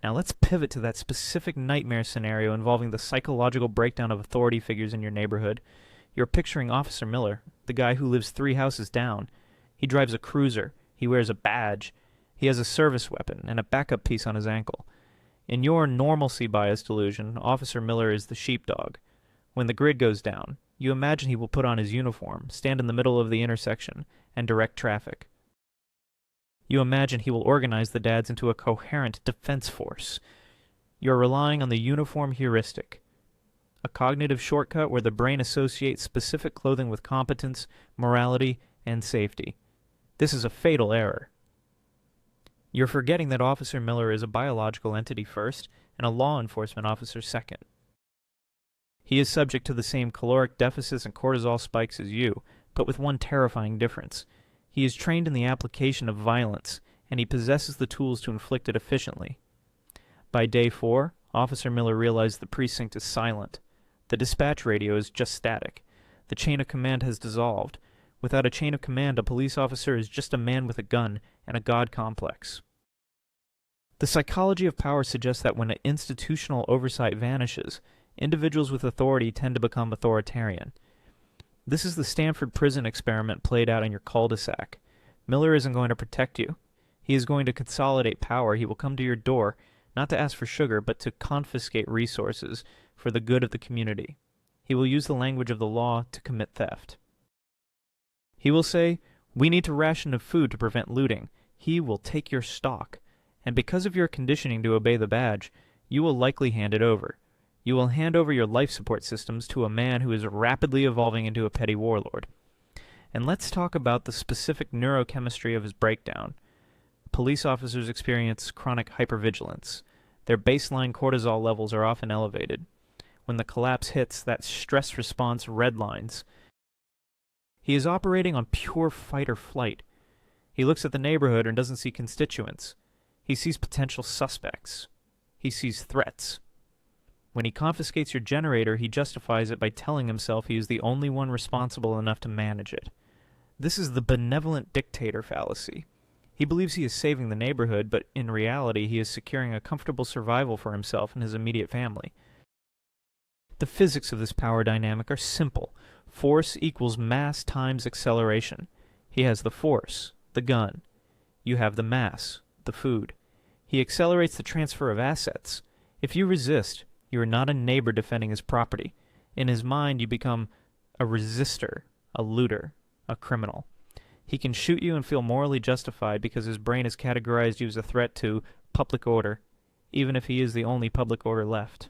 Now let's pivot to that specific nightmare scenario involving the psychological breakdown of authority figures in your neighborhood. You're picturing Officer Miller, the guy who lives 3 houses down. He drives a cruiser. He wears a badge. He has a service weapon and a backup piece on his ankle. In your normalcy bias delusion, Officer Miller is the sheepdog. When the grid goes down, you imagine he will put on his uniform, stand in the middle of the intersection, and direct traffic. You imagine he will organize the dads into a coherent defense force. You're relying on the uniform heuristic, a cognitive shortcut where the brain associates specific clothing with competence, morality, and safety. This is a fatal error. You're forgetting that Officer Miller is a biological entity first and a law enforcement officer second. He is subject to the same caloric deficits and cortisol spikes as you, but with one terrifying difference. He is trained in the application of violence, and he possesses the tools to inflict it efficiently. By day 4, Officer Miller realized the precinct is silent. The dispatch radio is just static. The chain of command has dissolved. Without a chain of command, a police officer is just a man with a gun and a god complex. The psychology of power suggests that when institutional oversight vanishes, individuals with authority tend to become authoritarian. This is the Stanford prison experiment played out in your cul-de-sac. Miller isn't going to protect you. He is going to consolidate power. He will come to your door, not to ask for sugar, but to confiscate resources for the good of the community. He will use the language of the law to commit theft. He will say, "We need to ration of food to prevent looting." He will take your stock, and because of your conditioning to obey the badge, you will likely hand it over. You will hand over your life support systems to a man who is rapidly evolving into a petty warlord. And let's talk about the specific neurochemistry of his breakdown. Police officers experience chronic hypervigilance. Their baseline cortisol levels are often elevated. When the collapse hits, that stress response redlines. He is operating on pure fight or flight. He looks at the neighborhood and doesn't see constituents. He sees potential suspects. He sees threats. When he confiscates your generator, he justifies it by telling himself he is the only one responsible enough to manage it. This is the benevolent dictator fallacy. He believes he is saving the neighborhood, but in reality he is securing a comfortable survival for himself and his immediate family. The physics of this power dynamic are simple. Force equals mass times acceleration. He has the force, the gun. You have the mass, the food. He accelerates the transfer of assets. If you resist, you are not a neighbor defending his property. In his mind, you become a resistor, a looter, a criminal. He can shoot you and feel morally justified because his brain has categorized you as a threat to public order, even if he is the only public order left.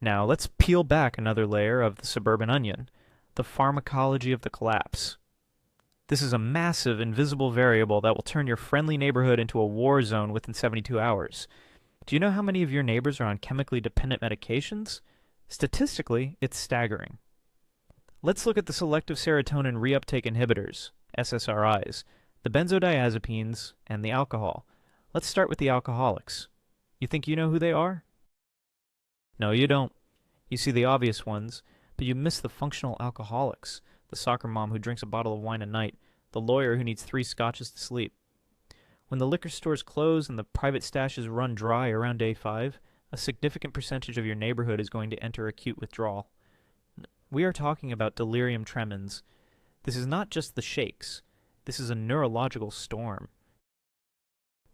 Now, let's peel back another layer of the suburban onion, the pharmacology of the collapse. This is a massive, invisible variable that will turn your friendly neighborhood into a war zone within 72 hours. Do you know how many of your neighbors are on chemically dependent medications? Statistically, it's staggering. Let's look at the selective serotonin reuptake inhibitors, SSRIs, the benzodiazepines, and the alcohol. Let's start with the alcoholics. You think you know who they are? No, you don't. You see the obvious ones, but you miss the functional alcoholics, the soccer mom who drinks a bottle of wine a night, the lawyer who needs 3 scotches to sleep. When the liquor stores close and the private stashes run dry around day 5, a significant percentage of your neighborhood is going to enter acute withdrawal. We are talking about delirium tremens. This is not just the shakes. This is a neurological storm.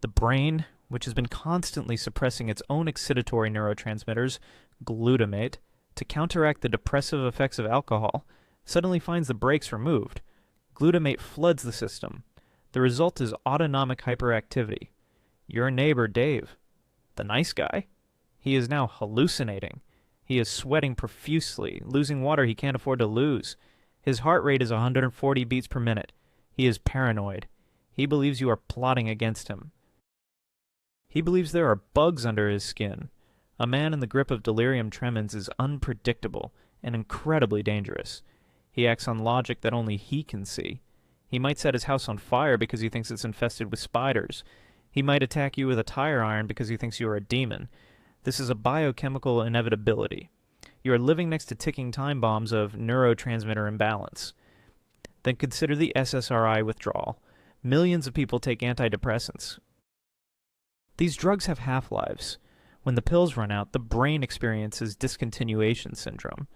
The brain, which has been constantly suppressing its own excitatory neurotransmitters, glutamate, to counteract the depressive effects of alcohol, suddenly finds the brakes removed. Glutamate floods the system. The result is autonomic hyperactivity. Your neighbor, Dave, the nice guy, he is now hallucinating. He is sweating profusely, losing water he can't afford to lose. His heart rate is 140 beats per minute. He is paranoid. He believes you are plotting against him. He believes there are bugs under his skin. A man in the grip of delirium tremens is unpredictable and incredibly dangerous. He acts on logic that only he can see. He might set his house on fire because he thinks it's infested with spiders. He might attack you with a tire iron because he thinks you are a demon. This is a biochemical inevitability. You are living next to ticking time bombs of neurotransmitter imbalance. Then consider the SSRI withdrawal. Millions of people take antidepressants. These drugs have half-lives. When the pills run out, the brain experiences discontinuation syndrome.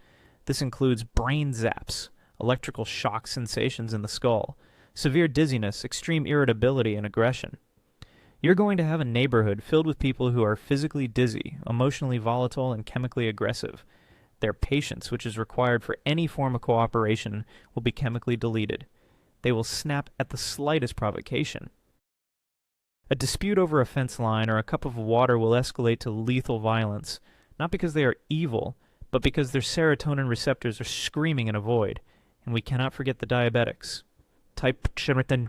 This includes brain zaps, electrical shock sensations in the skull, severe dizziness, extreme irritability, and aggression. You're going to have a neighborhood filled with people who are physically dizzy, emotionally volatile, and chemically aggressive. Their patience, which is required for any form of cooperation, will be chemically deleted. They will snap at the slightest provocation. A dispute over a fence line or a cup of water will escalate to lethal violence, not because they are evil, but because their serotonin receptors are screaming in a void. And we cannot forget the diabetics. Diabetics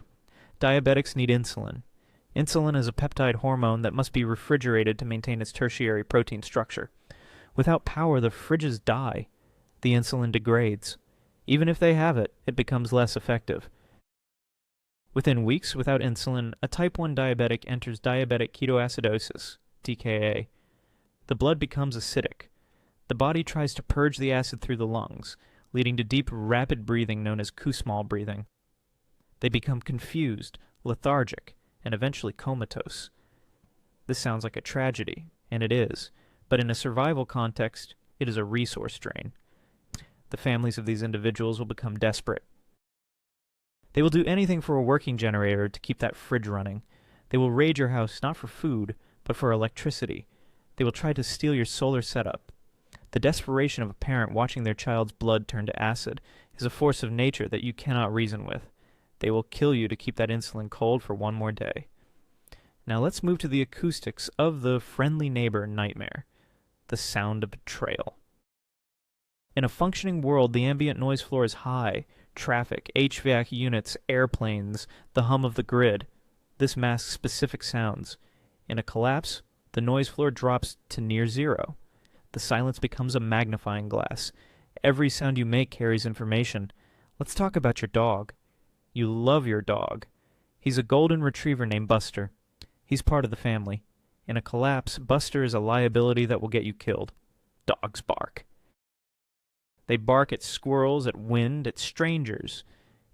need insulin. Insulin is a peptide hormone that must be refrigerated to maintain its tertiary protein structure. Without power, the fridges die. The insulin degrades. Even if they have it, it becomes less effective. Within weeks, without insulin, a type 1 diabetic enters diabetic ketoacidosis, DKA. The blood becomes acidic. The body tries to purge the acid through the lungs, leading to deep, rapid breathing known as Kussmaul breathing. They become confused, lethargic, and eventually comatose. This sounds like a tragedy, and it is, but in a survival context, it is a resource drain. The families of these individuals will become desperate. They will do anything for a working generator to keep that fridge running. They will raid your house not for food, but for electricity. They will try to steal your solar setup. The desperation of a parent watching their child's blood turn to acid is a force of nature that you cannot reason with. They will kill you to keep that insulin cold for one more day. Now let's move to the acoustics of the friendly neighbor nightmare. The sound of betrayal. In a functioning world, the ambient noise floor is high. Traffic, HVAC units, airplanes, the hum of the grid. This masks specific sounds. In a collapse, the noise floor drops to near zero. The silence becomes a magnifying glass. Every sound you make carries information. Let's talk about your dog. You love your dog. He's a golden retriever named Buster. He's part of the family. In a collapse, Buster is a liability that will get you killed. Dogs bark. They bark at squirrels, at wind, at strangers.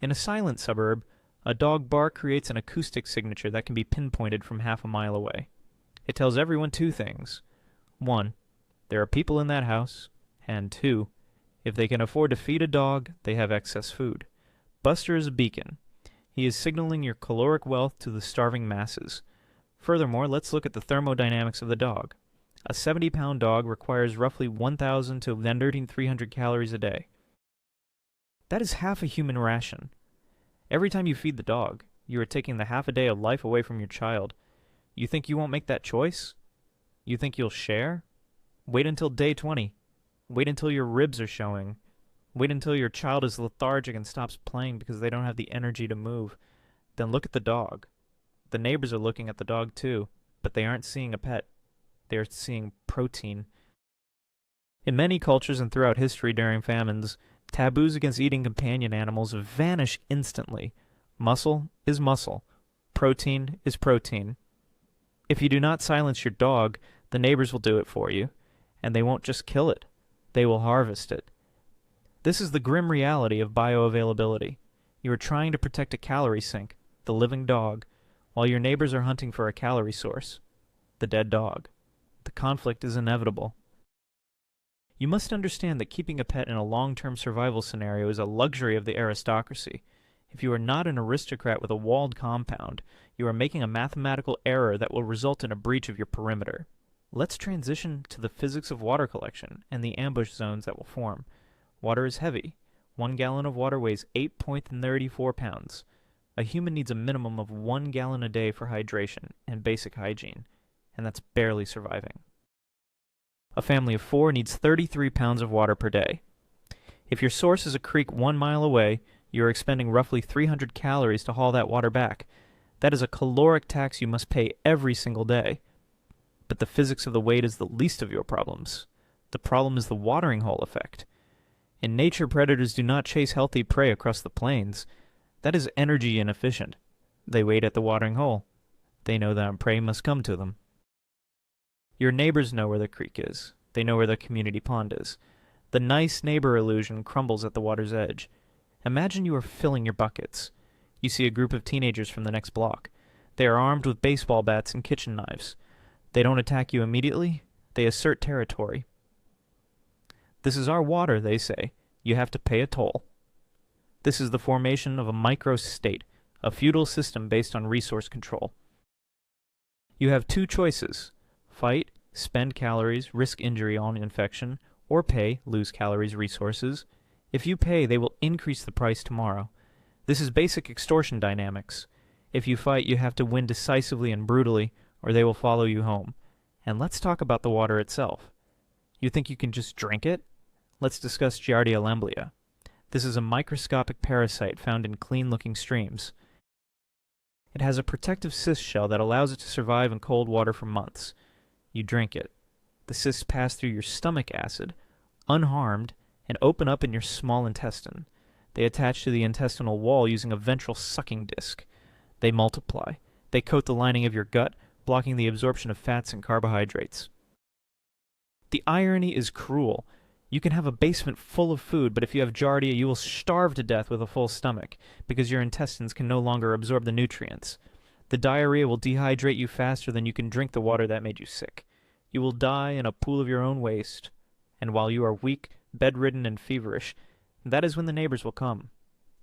In a silent suburb, a dog bark creates an acoustic signature that can be pinpointed from half a mile away. It tells everyone two things. 1, there are people in that house. And 2, if they can afford to feed a dog, they have excess food. Buster is a beacon. He is signaling your caloric wealth to the starving masses. Furthermore, let's look at the thermodynamics of the dog. A 70-pound dog requires roughly 1,000 to 1,300 calories a day. That is half a human ration. Every time you feed the dog, you are taking the half a day of life away from your child. You think you won't make that choice? You think you'll share? Wait until day 20. Wait until your ribs are showing. Wait until your child is lethargic and stops playing because they don't have the energy to move. Then look at the dog. The neighbors are looking at the dog too, but they aren't seeing a pet. They are seeing protein. In many cultures and throughout history during famines, taboos against eating companion animals vanish instantly. Muscle is muscle. Protein is protein. If you do not silence your dog, the neighbors will do it for you, and they won't just kill it. They will harvest it. This is the grim reality of bioavailability. You are trying to protect a calorie sink, the living dog, while your neighbors are hunting for a calorie source, the dead dog. The conflict is inevitable. You must understand that keeping a pet in a long-term survival scenario is a luxury of the aristocracy. If you are not an aristocrat with a walled compound, you are making a mathematical error that will result in a breach of your perimeter. Let's transition to the physics of water collection and the ambush zones that will form. Water is heavy. 1 gallon of water weighs 8.34 pounds. A human needs a minimum of 1 gallon a day for hydration and basic hygiene, and that's barely surviving. A family of 4 needs 33 pounds of water per day. If your source is a creek 1 mile away, you are expending roughly 300 calories to haul that water back. That is a caloric tax you must pay every single day. But the physics of the weight is the least of your problems. The problem is the watering hole effect. In nature, predators do not chase healthy prey across the plains. That is energy inefficient. They wait at the watering hole. They know that prey must come to them. Your neighbors know where the creek is. They know where the community pond is. The nice neighbor illusion crumbles at the water's edge. Imagine you are filling your buckets. You see a group of teenagers from the next block. They are armed with baseball bats and kitchen knives. They don't attack you immediately, they assert territory. This is our water, they say. You have to pay a toll. This is the formation of a microstate, a feudal system based on resource control. You have two choices: fight, spend calories, risk injury on infection, or pay, lose calories, resources. If you pay, they will increase the price tomorrow. This is basic extortion dynamics. If you fight, you have to win decisively and brutally, or they will follow you home. And let's talk about the water itself. You think you can just drink it? Let's discuss Giardia lemblia. This is a microscopic parasite found in clean-looking streams. It has a protective cyst shell that allows it to survive in cold water for months. You drink it. The cysts pass through your stomach acid, unharmed, and open up in your small intestine. They attach to the intestinal wall using a ventral sucking disc. They multiply. They coat the lining of your gut, blocking the absorption of fats and carbohydrates. The irony is cruel. You can have a basement full of food, but if you have Giardia, you will starve to death with a full stomach, because your intestines can no longer absorb the nutrients. The diarrhea will dehydrate you faster than you can drink the water that made you sick. You will die in a pool of your own waste, and while you are weak, bedridden, and feverish, that is when the neighbors will come.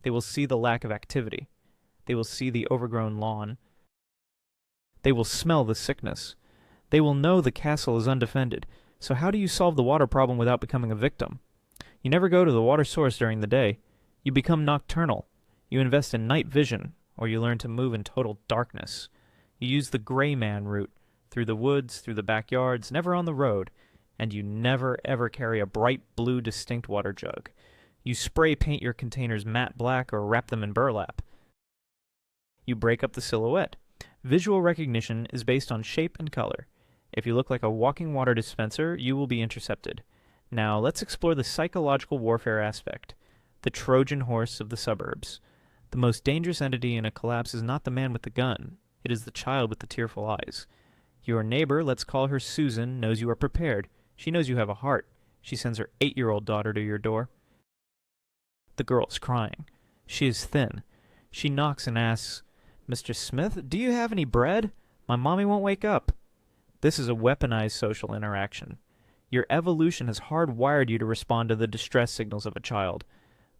They will see the lack of activity. They will see the overgrown lawn. They will smell the sickness. They will know the castle is undefended. So how do you solve the water problem without becoming a victim? You never go to the water source during the day. You become nocturnal. You invest in night vision, or you learn to move in total darkness. You use the gray man route, through the woods, through the backyards, never on the road, and you never ever carry a bright blue distinct water jug. You spray paint your containers matte black or wrap them in burlap. You break up the silhouette. Visual recognition is based on shape and color. If you look like a walking water dispenser, you will be intercepted. Now, let's explore the psychological warfare aspect. The Trojan horse of the suburbs. The most dangerous entity in a collapse is not the man with the gun. It is the child with the tearful eyes. Your neighbor, let's call her Susan, knows you are prepared. She knows you have a heart. She sends her 8-year-old daughter to your door. The girl is crying. She is thin. She knocks and asks, "Mr. Smith, do you have any bread? My mommy won't wake up." This is a weaponized social interaction. Your evolution has hardwired you to respond to the distress signals of a child.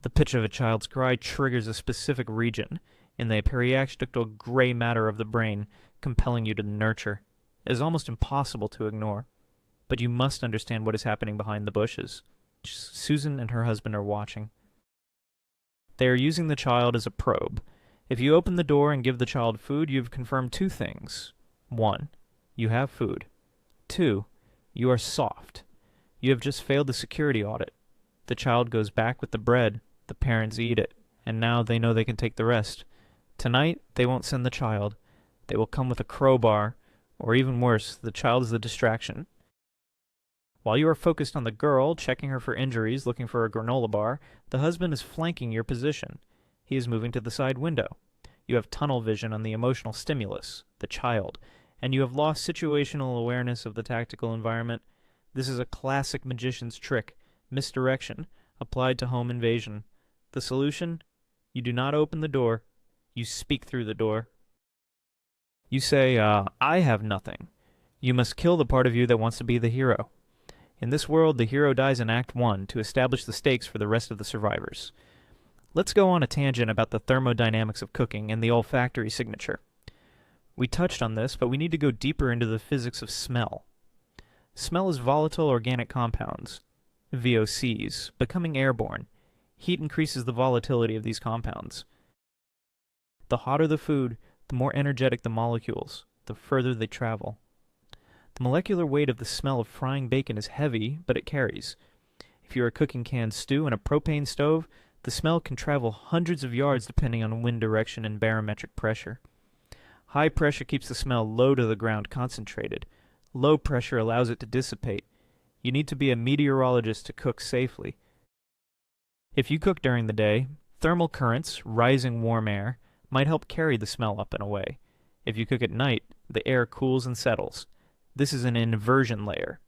The pitch of a child's cry triggers a specific region in the periaqueductal gray matter of the brain, compelling you to nurture. It is almost impossible to ignore. But you must understand what is happening behind the bushes. Susan and her husband are watching. They are using the child as a probe. If you open the door and give the child food, you have confirmed two things. 1. You have food. 2. You are soft. You have just failed the security audit. The child goes back with the bread. The parents eat it. And now they know they can take the rest. Tonight, they won't send the child. They will come with a crowbar, or even worse, the child is the distraction. While you are focused on the girl, checking her for injuries, looking for a granola bar, the husband is flanking your position. He is moving to the side window. You have tunnel vision on the emotional stimulus, the child, and you have lost situational awareness of the tactical environment. This is a classic magician's trick, misdirection, applied to home invasion. The solution? You do not open the door. You speak through the door. You say, I have nothing. You must kill the part of you that wants to be the hero. In this world, the hero dies in Act 1 to establish the stakes for the rest of the survivors. Let's go on a tangent about the thermodynamics of cooking and the olfactory signature. We touched on this, but we need to go deeper into the physics of smell. Smell is volatile organic compounds, VOCs, becoming airborne. Heat increases the volatility of these compounds. The hotter the food, the more energetic the molecules, the further they travel. The molecular weight of the smell of frying bacon is heavy, but it carries. If you are cooking canned stew in a propane stove, the smell can travel hundreds of yards depending on wind direction and barometric pressure. High pressure keeps the smell low to the ground concentrated. Low pressure allows it to dissipate. You need to be a meteorologist to cook safely. If you cook during the day, thermal currents, rising warm air, might help carry the smell up and away. If you cook at night, the air cools and settles. This is an inversion layer.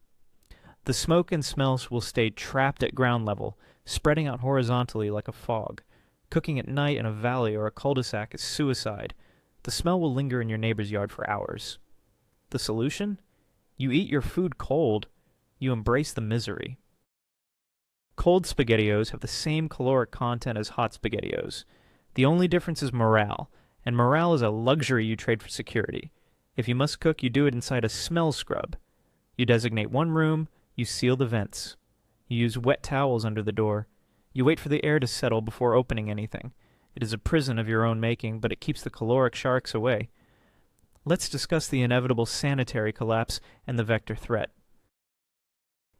The smoke and smells will stay trapped at ground level, spreading out horizontally like a fog. Cooking at night in a valley or a cul-de-sac is suicide. The smell will linger in your neighbor's yard for hours. The solution? You eat your food cold. You embrace the misery. Cold SpaghettiOs have the same caloric content as hot SpaghettiOs. The only difference is morale, and morale is a luxury you trade for security. If you must cook, you do it inside a smell scrub. You designate one room, you seal the vents. You use wet towels under the door. You wait for the air to settle before opening anything. It is a prison of your own making, but it keeps the caloric sharks away. Let's discuss the inevitable sanitary collapse and the vector threat.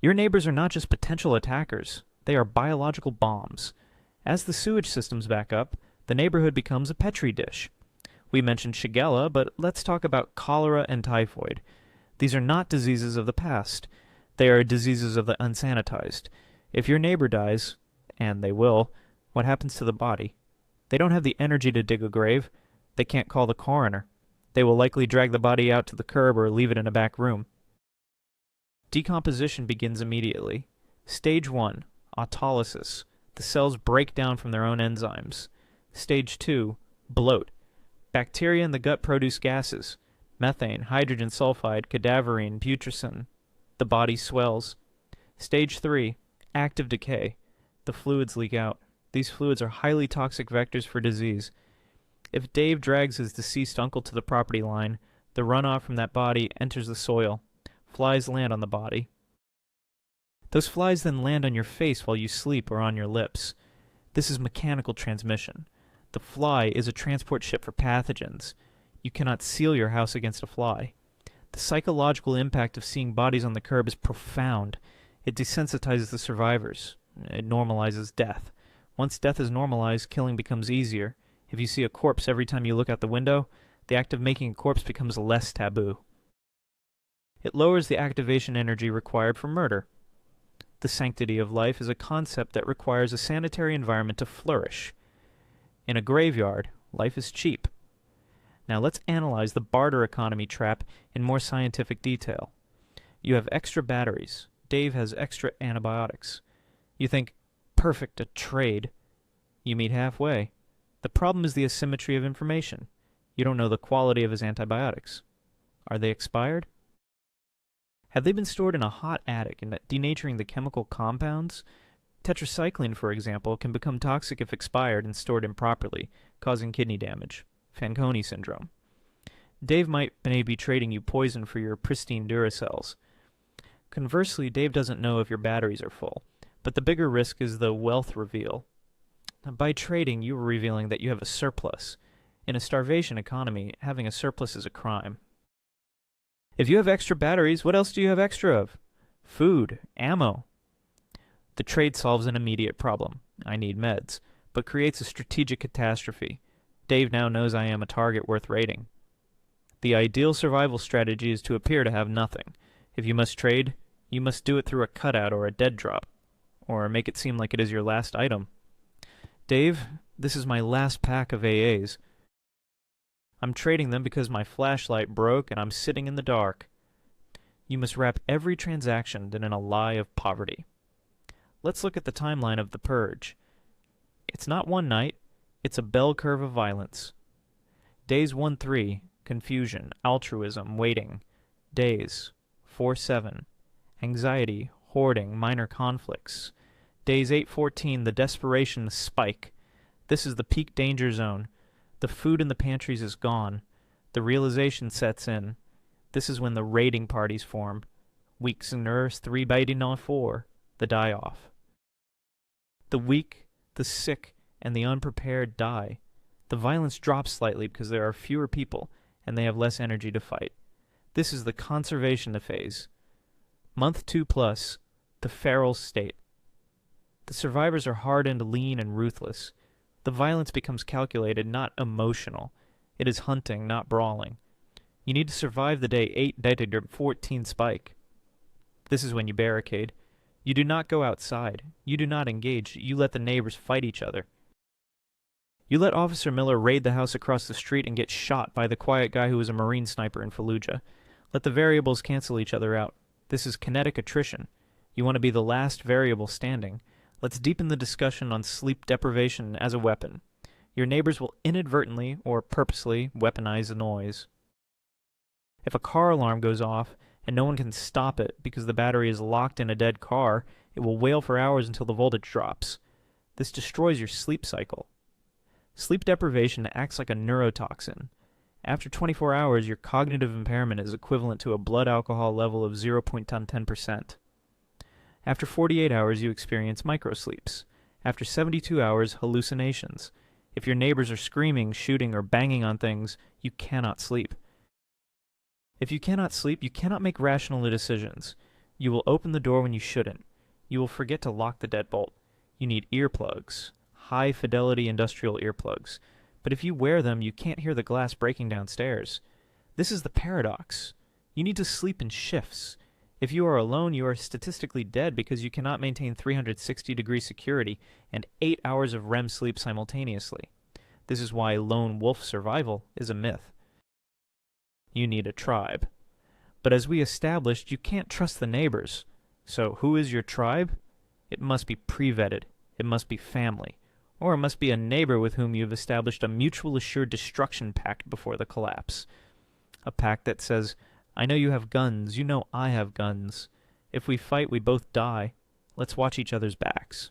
Your neighbors are not just potential attackers, they are biological bombs. As the sewage systems back up, the neighborhood becomes a petri dish. We mentioned Shigella, but let's talk about cholera and typhoid. These are not diseases of the past. They are diseases of the unsanitized. If your neighbor dies, and they will, what happens to the body? They don't have the energy to dig a grave. They can't call the coroner. They will likely drag the body out to the curb or leave it in a back room. Decomposition begins immediately. Stage 1, autolysis. The cells break down from their own enzymes. Stage 2, bloat. Bacteria in the gut produce gases. Methane, hydrogen sulfide, cadaverine, putrescin. The body swells. Stage 3, active decay. The fluids leak out. These fluids are highly toxic vectors for disease. If Dave drags his deceased uncle to the property line, the runoff from that body enters the soil. Flies land on the body. Those flies then land on your face while you sleep or on your lips. This is mechanical transmission. The fly is a transport ship for pathogens. You cannot seal your house against a fly. The psychological impact of seeing bodies on the curb is profound. It desensitizes the survivors. It normalizes death. Once death is normalized, killing becomes easier. If you see a corpse every time you look out the window, the act of making a corpse becomes less taboo. It lowers the activation energy required for murder. The sanctity of life is a concept that requires a sanitary environment to flourish. In a graveyard, life is cheap. Now let's analyze the barter economy trap in more scientific detail. You have extra batteries. Dave has extra antibiotics. You think, perfect, a trade. You meet halfway. The problem is the asymmetry of information. You don't know the quality of his antibiotics. Are they expired? Have they been stored in a hot attic and denaturing the chemical compounds? Tetracycline, for example, can become toxic if expired and stored improperly, causing kidney damage. Fanconi syndrome. Dave may be trading you poison for your pristine Duracells. Conversely, Dave doesn't know if your batteries are full, but the bigger risk is the wealth reveal. By trading, you are revealing that you have a surplus. In a starvation economy, having a surplus is a crime. If you have extra batteries, what else do you have extra of? Food, ammo. The trade solves an immediate problem. I need meds, but creates a strategic catastrophe. Dave now knows I am a target worth raiding. The ideal survival strategy is to appear to have nothing. If you must trade, you must do it through a cutout or a dead drop, or make it seem like it is your last item. Dave, this is my last pack of AAs. I'm trading them because my flashlight broke and I'm sitting in the dark. You must wrap every transaction in a lie of poverty. Let's look at the timeline of the purge. It's not one night, it's a bell curve of violence. Days 1-3, confusion, altruism, waiting. Days 4-7, anxiety, hoarding, minor conflicts. Days 8-14, the desperation spike. This is the peak danger zone. The food in the pantries is gone. The realization sets in. This is when the raiding parties form. Weeks in nurse, 3 biting on 4, the die-off. The weak, the sick, and the unprepared die. The violence drops slightly because there are fewer people, and they have less energy to fight. This is the conservation phase. Month 2+, the feral state. The survivors are hardened, lean, and ruthless. The violence becomes calculated, not emotional. It is hunting, not brawling. You need to survive the day 8 dated 14 spike. This is when you barricade. You do not go outside. You do not engage. You let the neighbors fight each other. You let Officer Miller raid the house across the street and get shot by the quiet guy who was a Marine sniper in Fallujah. Let the variables cancel each other out. This is kinetic attrition. You want to be the last variable standing. Let's deepen the discussion on sleep deprivation as a weapon. Your neighbors will inadvertently or purposely weaponize the noise. If a car alarm goes off and no one can stop it because the battery is locked in a dead car. It will wail for hours until the voltage drops. This destroys your sleep cycle. Sleep deprivation acts like a neurotoxin. After 24 hours, your cognitive impairment is equivalent to a blood alcohol level of 0.10%. After 48 hours, you experience microsleeps. After 72 hours, hallucinations. If your neighbors are screaming, shooting, or banging on things, you cannot sleep. If you cannot sleep, you cannot make rational decisions. You will open the door when you shouldn't. You will forget to lock the deadbolt. You need earplugs, high-fidelity industrial earplugs. But if you wear them, you can't hear the glass breaking downstairs. This is the paradox. You need to sleep in shifts. If you are alone, you are statistically dead because you cannot maintain 360-degree security and 8 hours of REM sleep simultaneously. This is why lone wolf survival is a myth. You need a tribe. But as we established, you can't trust the neighbors. So who is your tribe? It must be pre-vetted. It must be family. Or it must be a neighbor with whom you have established a mutual assured destruction pact before the collapse. A pact that says, I know you have guns, you know I have guns. If we fight, we both die. Let's watch each other's backs.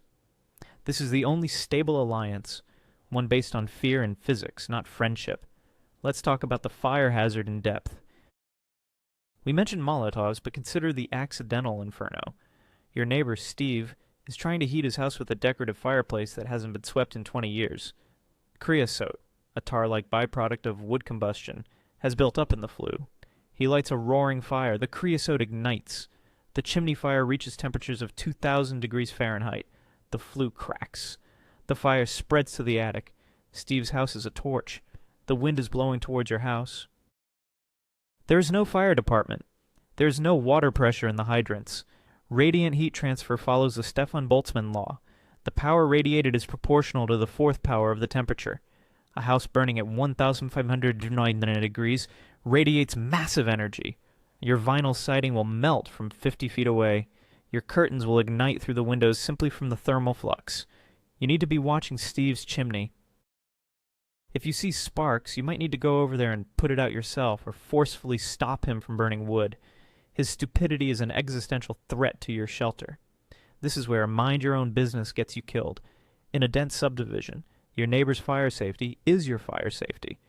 This is the only stable alliance, one based on fear and physics, not friendship. Let's talk about the fire hazard in depth. We mentioned Molotovs, but consider the accidental inferno. Your neighbor, Steve, is trying to heat his house with a decorative fireplace that hasn't been swept in 20 years. Creosote, a tar-like byproduct of wood combustion, has built up in the flue. He lights a roaring fire. The creosote ignites. The chimney fire reaches temperatures of 2,000 degrees Fahrenheit. The flue cracks. The fire spreads to the attic. Steve's house is a torch. The wind is blowing towards your house. There is no fire department. There is no water pressure in the hydrants. Radiant heat transfer follows the Stefan Boltzmann law. The power radiated is proportional to the fourth power of the temperature. A house burning at 1,509 degrees radiates massive energy. Your vinyl siding will melt from 50 feet away. Your curtains will ignite through the windows simply from the thermal flux. You need to be watching Steve's chimney. If you see sparks, you might need to go over there and put it out yourself or forcefully stop him from burning wood. His stupidity is an existential threat to your shelter. This is where mind your own business gets you killed. In a dense subdivision, your neighbor's fire safety is your fire safety.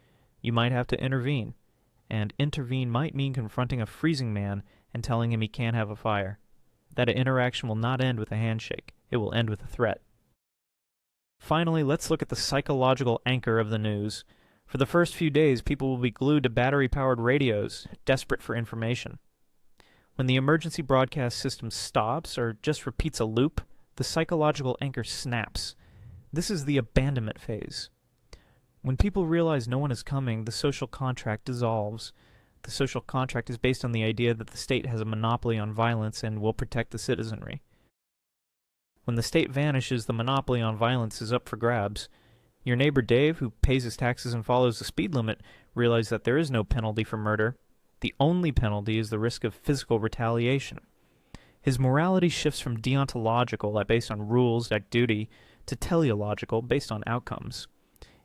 You might have to intervene, and intervene might mean confronting a freezing man and telling him he can't have a fire. That interaction will not end with a handshake. It will end with a threat. Finally, let's look at the psychological anchor of the news. For the first few days, people will be glued to battery-powered radios, desperate for information. When the emergency broadcast system stops or just repeats a loop, the psychological anchor snaps. This is the abandonment phase. When people realize no one is coming, the social contract dissolves. The social contract is based on the idea that the state has a monopoly on violence and will protect the citizenry. When the state vanishes, the monopoly on violence is up for grabs. Your neighbor Dave, who pays his taxes and follows the speed limit, realizes that there is no penalty for murder. The only penalty is the risk of physical retaliation. His morality shifts from deontological, based on rules like duty, to teleological, based on outcomes.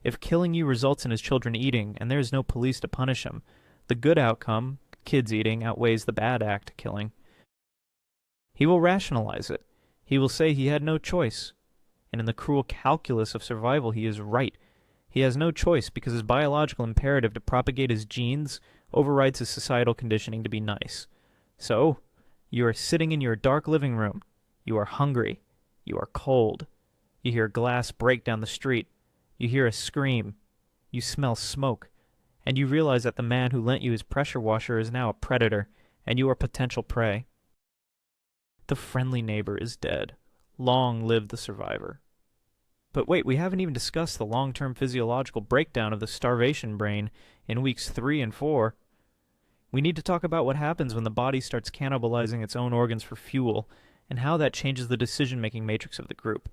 If killing you results in his children eating, and there is no police to punish him, the good outcome, kids eating, outweighs the bad act, killing. He will rationalize it. He will say he had no choice. And in the cruel calculus of survival, he is right. He has no choice because his biological imperative to propagate his genes overrides his societal conditioning to be nice. So, you are sitting in your dark living room. You are hungry. You are cold. You hear glass break down the street. You hear a scream. You smell smoke. And you realize that the man who lent you his pressure washer is now a predator, and you are potential prey. The friendly neighbor is dead. Long live the survivor. But wait, we haven't even discussed the long-term physiological breakdown of the starvation brain in weeks 3 and 4. We need to talk about what happens when the body starts cannibalizing its own organs for fuel, and how that changes the decision-making matrix of the group.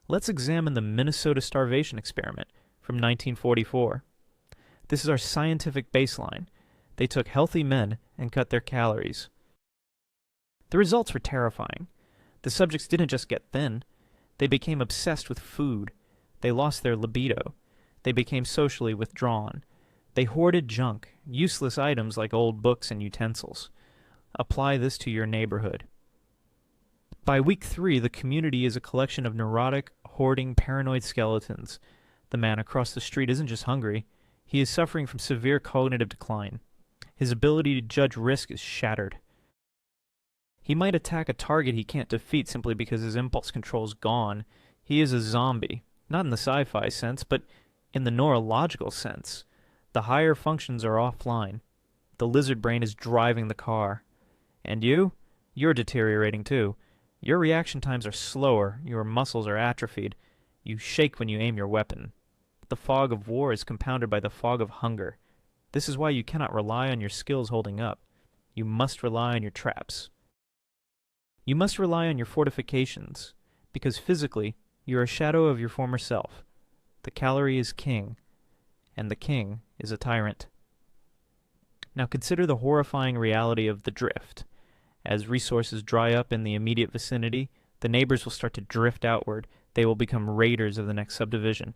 Let's examine the Minnesota starvation experiment from 1944. This is our scientific baseline. They took healthy men and cut their calories. The results were terrifying. The subjects didn't just get thin. They became obsessed with food. They lost their libido. They became socially withdrawn. They hoarded junk, useless items like old books and utensils. Apply this to your neighborhood. By week 3, the community is a collection of neurotic, hoarding, paranoid skeletons. The man across the street isn't just hungry, he is suffering from severe cognitive decline. His ability to judge risk is shattered. He might attack a target he can't defeat simply because his impulse control is gone. He is a zombie, not in the sci-fi sense, but in the neurological sense. The higher functions are offline. The lizard brain is driving the car. And you? You're deteriorating too. Your reaction times are slower, your muscles are atrophied. You shake when you aim your weapon. The fog of war is compounded by the fog of hunger. This is why you cannot rely on your skills holding up. You must rely on your traps. You must rely on your fortifications, because physically, you're a shadow of your former self. The calorie is king, and the king is a tyrant. Now consider the horrifying reality of the drift. As resources dry up in the immediate vicinity, the neighbors will start to drift outward. They will become raiders of the next subdivision.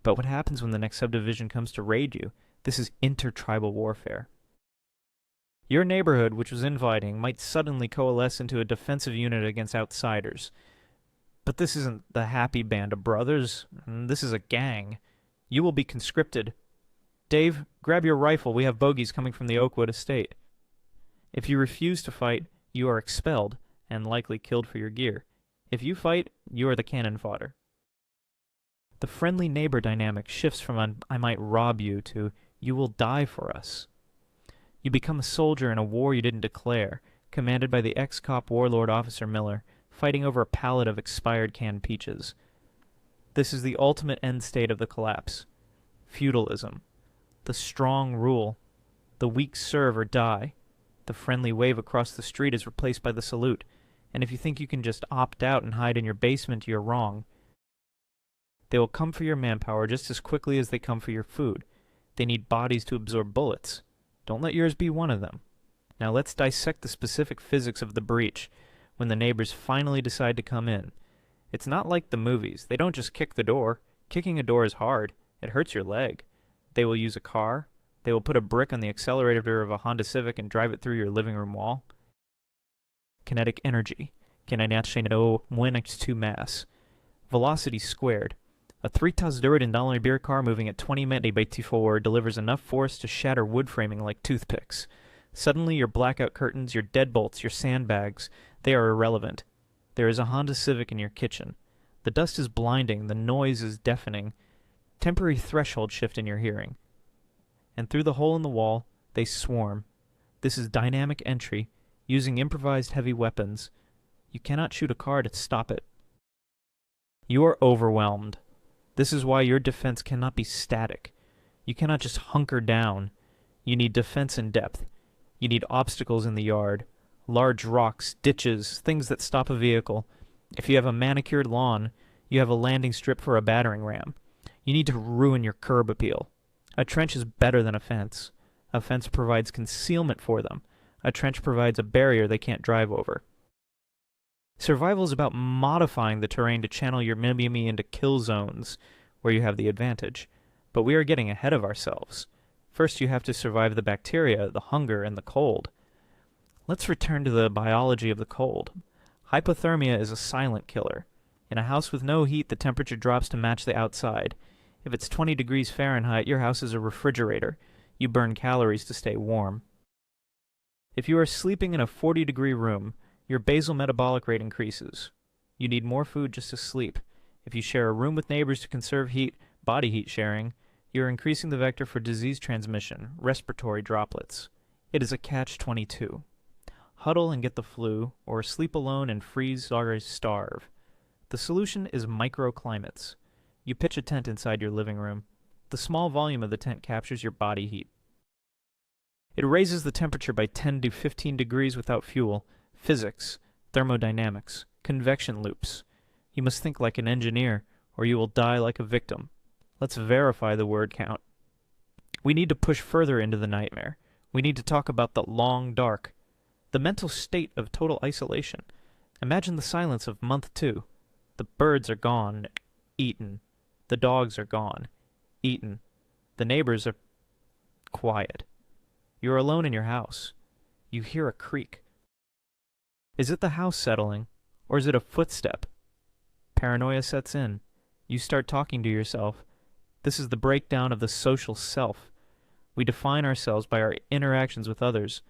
But what happens when the next subdivision comes to raid you? This is intertribal warfare. Your neighborhood, which was inviting, might suddenly coalesce into a defensive unit against outsiders. But this isn't the happy band of brothers. This is a gang. You will be conscripted. Dave, grab your rifle. We have bogeys coming from the Oakwood estate. If you refuse to fight, you are expelled and likely killed for your gear. If you fight, you are the cannon fodder. The friendly neighbor dynamic shifts from I might rob you to you will die for us. You become a soldier in a war you didn't declare, commanded by the ex-cop warlord Officer Miller, fighting over a pallet of expired canned peaches. This is the ultimate end state of the collapse. Feudalism. The strong rule. The weak serve or die. The friendly wave across the street is replaced by the salute, and if you think you can just opt out and hide in your basement, you're wrong. They will come for your manpower just as quickly as they come for your food. They need bodies to absorb bullets. Don't let yours be one of them. Now let's dissect the specific physics of the breach when the neighbors finally decide to come in. It's not like the movies. They don't just kick the door. Kicking a door is hard. It hurts your leg. They will use a car. They will put a brick on the accelerator of a Honda Civic and drive it through your living room wall. Kinetic energy. Mass. Velocity squared. A 3,000 beer car moving at 20 meters by T4 delivers enough force to shatter wood framing like toothpicks. Suddenly your blackout curtains, your deadbolts, your sandbags, they are irrelevant. There is a Honda Civic in your kitchen. The dust is blinding, the noise is deafening. Temporary threshold shift in your hearing. And through the hole in the wall, they swarm. This is dynamic entry, using improvised heavy weapons. You cannot shoot a car to stop it. You are overwhelmed. This is why your defense cannot be static. You cannot just hunker down. You need defense in depth. You need obstacles in the yard. Large rocks, ditches, things that stop a vehicle. If you have a manicured lawn, you have a landing strip for a battering ram. You need to ruin your curb appeal. A trench is better than a fence. A fence provides concealment for them. A trench provides a barrier they can't drive over. Survival is about modifying the terrain to channel your mimimi into kill zones, where you have the advantage. But we are getting ahead of ourselves. First you have to survive the bacteria, the hunger, and the cold. Let's return to the biology of the cold. Hypothermia is a silent killer. In a house with no heat, the temperature drops to match the outside. If it's 20 degrees Fahrenheit, your house is a refrigerator. You burn calories to stay warm. If you are sleeping in a 40-degree room, your basal metabolic rate increases. You need more food just to sleep. If you share a room with neighbors to conserve heat, body heat sharing, you're increasing the vector for disease transmission, respiratory droplets. It is a catch-22. Huddle and get the flu, or sleep alone and freeze or starve. The solution is microclimates. You pitch a tent inside your living room. The small volume of the tent captures your body heat. It raises the temperature by 10 to 15 degrees without fuel. Physics, thermodynamics, convection loops. You must think like an engineer, or you will die like a victim. Let's verify the word count. We need to push further into the nightmare. We need to talk about the long dark. The mental state of total isolation. Imagine the silence of month 2. The birds are gone, eaten. The dogs are gone, eaten. The neighbors are quiet. You're alone in your house. You hear a creak. Is it the house settling, or is it a footstep? Paranoia sets in. You start talking to yourself. This is the breakdown of the social self. We define ourselves by our interactions with others.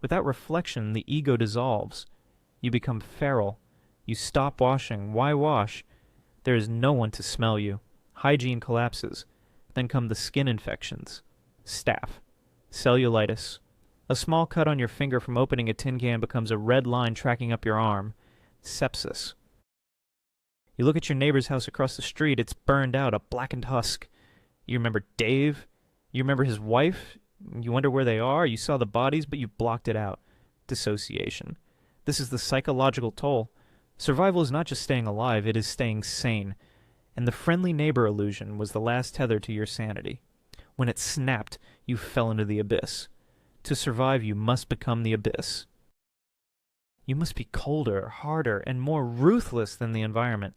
Without reflection, the ego dissolves. You become feral. You stop washing. Why wash? There is no one to smell you. Hygiene collapses. Then come the skin infections. Staph. Cellulitis. A small cut on your finger from opening a tin can becomes a red line tracking up your arm. Sepsis. You look at your neighbor's house across the street. It's burned out, a blackened husk. You remember Dave. You remember his wife. You wonder where they are. You saw the bodies, but you blocked it out. Dissociation. This is the psychological toll. Survival is not just staying alive, it is staying sane. And the friendly neighbor illusion was the last tether to your sanity. When it snapped, you fell into the abyss. To survive, you must become the abyss. You must be colder, harder, and more ruthless than the environment.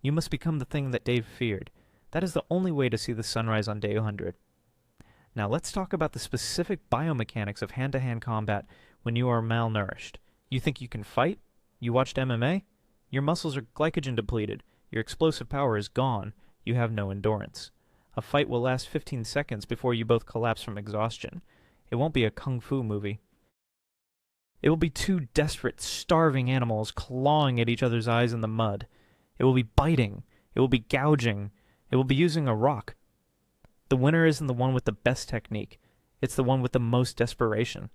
You must become the thing that Dave feared. That is the only way to see the sunrise on day 100. Now let's talk about the specific biomechanics of hand-to-hand combat when you are malnourished. You think you can fight? You watched MMA? Your muscles are glycogen depleted. Your explosive power is gone. You have no endurance. A fight will last 15 seconds before you both collapse from exhaustion. It won't be a kung fu movie. It will be two desperate, starving animals clawing at each other's eyes in the mud. It will be biting. It will be gouging. It will be using a rock. The winner isn't the one with the best technique. It's the one with the most desperation.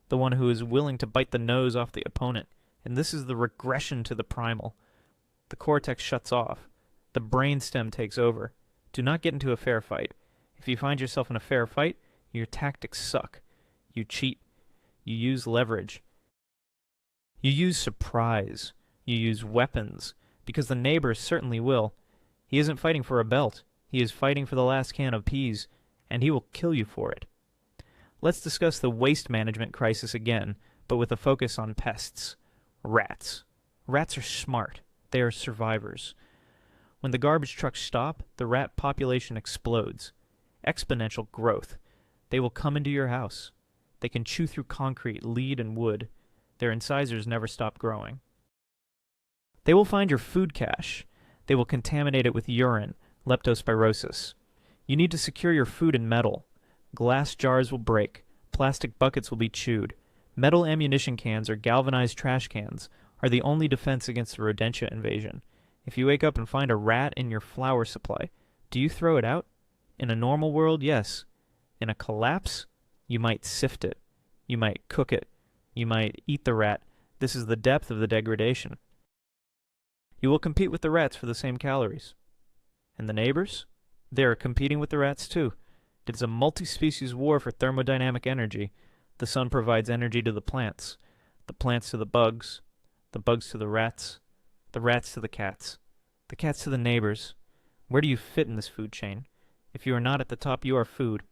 The one who is willing to bite the nose off the opponent. And this is the regression to the primal. The cortex shuts off. The brainstem takes over. Do not get into a fair fight. If you find yourself in a fair fight, your tactics suck. You cheat. You use leverage. You use surprise. You use weapons. Because the neighbor certainly will. He isn't fighting for a belt. He is fighting for the last can of peas, and he will kill you for it. Let's discuss the waste management crisis again, but with a focus on pests. Rats. Rats are smart. They are survivors. When the garbage trucks stop, the rat population explodes. Exponential growth. They will come into your house. They can chew through concrete, lead, and wood. Their incisors never stop growing. They will find your food cache. They will contaminate it with urine, leptospirosis. You need to secure your food in metal. Glass jars will break. Plastic buckets will be chewed. Metal ammunition cans or galvanized trash cans are the only defense against the rodentia invasion. If you wake up and find a rat in your flour supply, do you throw it out? In a normal world, yes. In a collapse, you might sift it. You might cook it. You might eat the rat. This is the depth of the degradation. You will compete with the rats for the same calories. And the neighbors? They are competing with the rats too. It is a multi-species war for thermodynamic energy. The sun provides energy to the plants to the bugs to the rats to the cats to the neighbors. Where do you fit in this food chain? If you are not at the top, you are food.